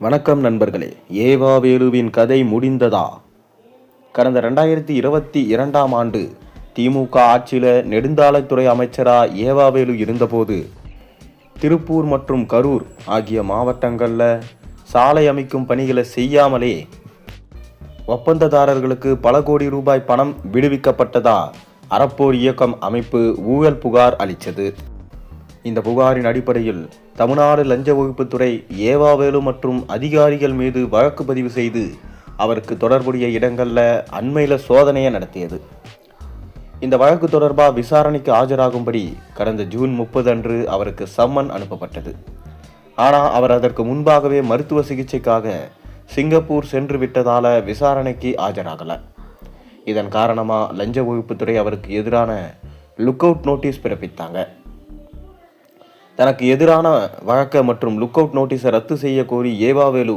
வணக்கம் நண்பர்களே. ஏவாவேலுவின் கதை முடிந்ததா? கடந்த 2022ஆம் ஆண்டு திமுக ஆட்சியில் நெடுஞ்சாலைத்துறை அமைச்சராக ஏவாவேலு இருந்தபோது திருப்பூர் மற்றும் கரூர் ஆகிய மாவட்டங்களில் சாலை அமைக்கும் பணிகளை செய்யாமலே ஒப்பந்ததாரர்களுக்கு பல கோடி ரூபாய் பணம் விடுவிக்கப்பட்டதா அறப்போர் இயக்கம் அமைப்பு ஊழல் புகார் அளித்தது. இந்த புகாரின் அடிப்படையில் தமிழ்நாடு லஞ்ச ஒழிப்புத்துறை ஏவாவேலு மற்றும் அதிகாரிகள் மீது வழக்கு பதிவு செய்து அவருக்கு தொடர்புடைய இடங்களில் அண்மையில் சோதனையை நடத்தியது. இந்த வழக்கு தொடர்பாக விசாரணைக்கு ஆஜராகும்படி கடந்த ஜூன் 30 அன்று அவருக்கு சம்மன் அனுப்பப்பட்டது. ஆனால் அவர் அதற்கு முன்பாகவே மருத்துவ சிகிச்சைக்காக சிங்கப்பூர் சென்று விட்டதால விசாரணைக்கு ஆஜராகலை. இதன் காரணமாக லஞ்ச ஒழிப்புத்துறை அவருக்கு எதிரான லுக் அவுட் நோட்டீஸ் பிறப்பித்தாங்க. தனக்கு எதிரான வழக்கு மற்றும் லுக் அவுட் நோட்டீஸை ரத்து செய்ய கோரி ஏவாவேலு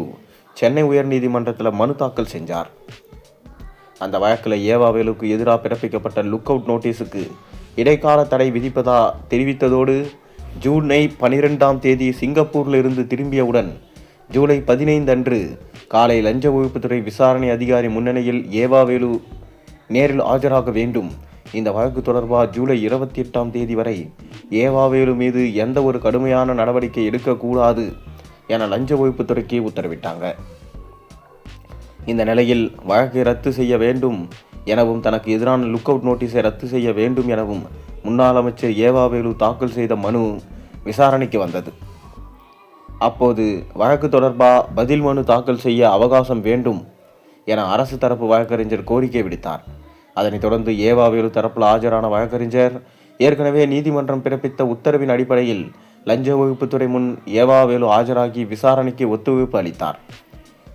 சென்னை உயர்நீதிமன்றத்தில் மனு தாக்கல் செஞ்சார். அந்த வழக்கில் ஏவாவேலுக்கு எதிராக பிறப்பிக்கப்பட்ட லுக் அவுட் நோட்டீஸுக்கு இடைக்கால தடை விதிப்பதா தெரிவித்ததோடு ஜூலை 12ஆம் தேதி சிங்கப்பூரில் இருந்து திரும்பியவுடன் ஜூலை 15 அன்று காலை லஞ்ச ஒழிப்புத்துறை விசாரணை அதிகாரி முன்னிலையில் ஏவாவேலு நேரில் ஆஜராக வேண்டும். இந்த வழக்கு தொடர்பாக ஜூலை 28ஆம் தேதி வரை ஏவாவேலு மீது எந்த ஒரு கடுமையான நடவடிக்கை எடுக்கக்கூடாது என லஞ்ச ஒழிப்புத்துறைக்கு உத்தரவிட்டாங்க. இந்த நிலையில் வழக்கை ரத்து செய்ய வேண்டும் எனவும் தனக்கு எதிரான லுக் அவுட் நோட்டீஸை ரத்து செய்ய வேண்டும் எனவும் முன்னாள் அமைச்சர் ஏவாவேலு தாக்கல் செய்த மனு விசாரணைக்கு வந்தது. அப்போது வழக்கு தொடர்பாக பதில் மனு தாக்கல் செய்ய அவகாசம் வேண்டும் என அரசு தரப்பு வழக்கறிஞர் கோரிக்கை விடுத்தார். அதனைத் தொடர்ந்து ஏவாவேலு தரப்பில் ஆஜரான வழக்கறிஞர் ஏற்கனவே நீதிமன்றம் பிறப்பித்த உத்தரவின் அடிப்படையில் லஞ்ச ஒழிப்புத்துறை முன் ஏவாவேலு ஆஜராகி விசாரணைக்கு ஒத்துழைப்பு அளித்தார்.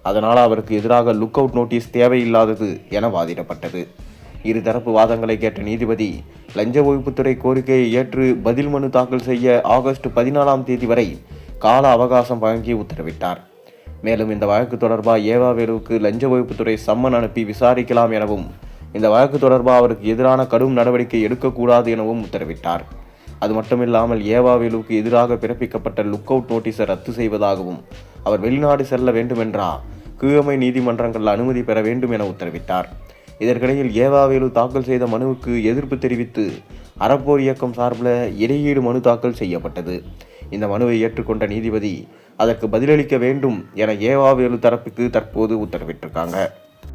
அதனால் அவருக்கு எதிராக லுக் அவுட் நோட்டீஸ் தேவையில்லாதது என வாதிடப்பட்டது. இருதரப்பு வாதங்களை கேட்ட நீதிபதி லஞ்ச ஒழிப்புத்துறை கோரிக்கையை ஏற்று பதில் மனு தாக்கல் செய்ய ஆகஸ்ட் 14ஆம் தேதி வரை கால அவகாசம் வழங்கி உத்தரவிட்டார். மேலும் இந்த வழக்கு தொடர்பாக ஏவாவேலுவுக்கு லஞ்ச ஒழிப்புத்துறை சம்மன் அனுப்பி விசாரிக்கலாம் எனவும் இந்த வழக்கு தொடர்பாக அவருக்கு எதிரான கடும் நடவடிக்கை எடுக்கக்கூடாது எனவும் உத்தரவிட்டார். அது மட்டுமில்லாமல் ஏவாவேலுவுக்கு எதிராக பிறப்பிக்கப்பட்ட லுக் அவுட் நோட்டீஸை ரத்து செய்வதாகவும் அவர் வெளிநாடு செல்ல வேண்டுமென்றா கீழமை நீதிமன்றங்கள் அனுமதி பெற வேண்டும் என உத்தரவிட்டார். இதற்கிடையில் ஏவாவேலு தாக்கல் செய்த மனுவுக்கு எதிர்ப்பு தெரிவித்து அறப்போர் இயக்கம் சார்பில் இடையீடு மனு தாக்கல் செய்யப்பட்டது. இந்த மனுவை ஏற்றுக்கொண்ட நீதிபதி அதற்கு பதிலளிக்க வேண்டும் என ஏவாவேலு தரப்புக்கு தற்போது உத்தரவிட்டிருக்காங்க.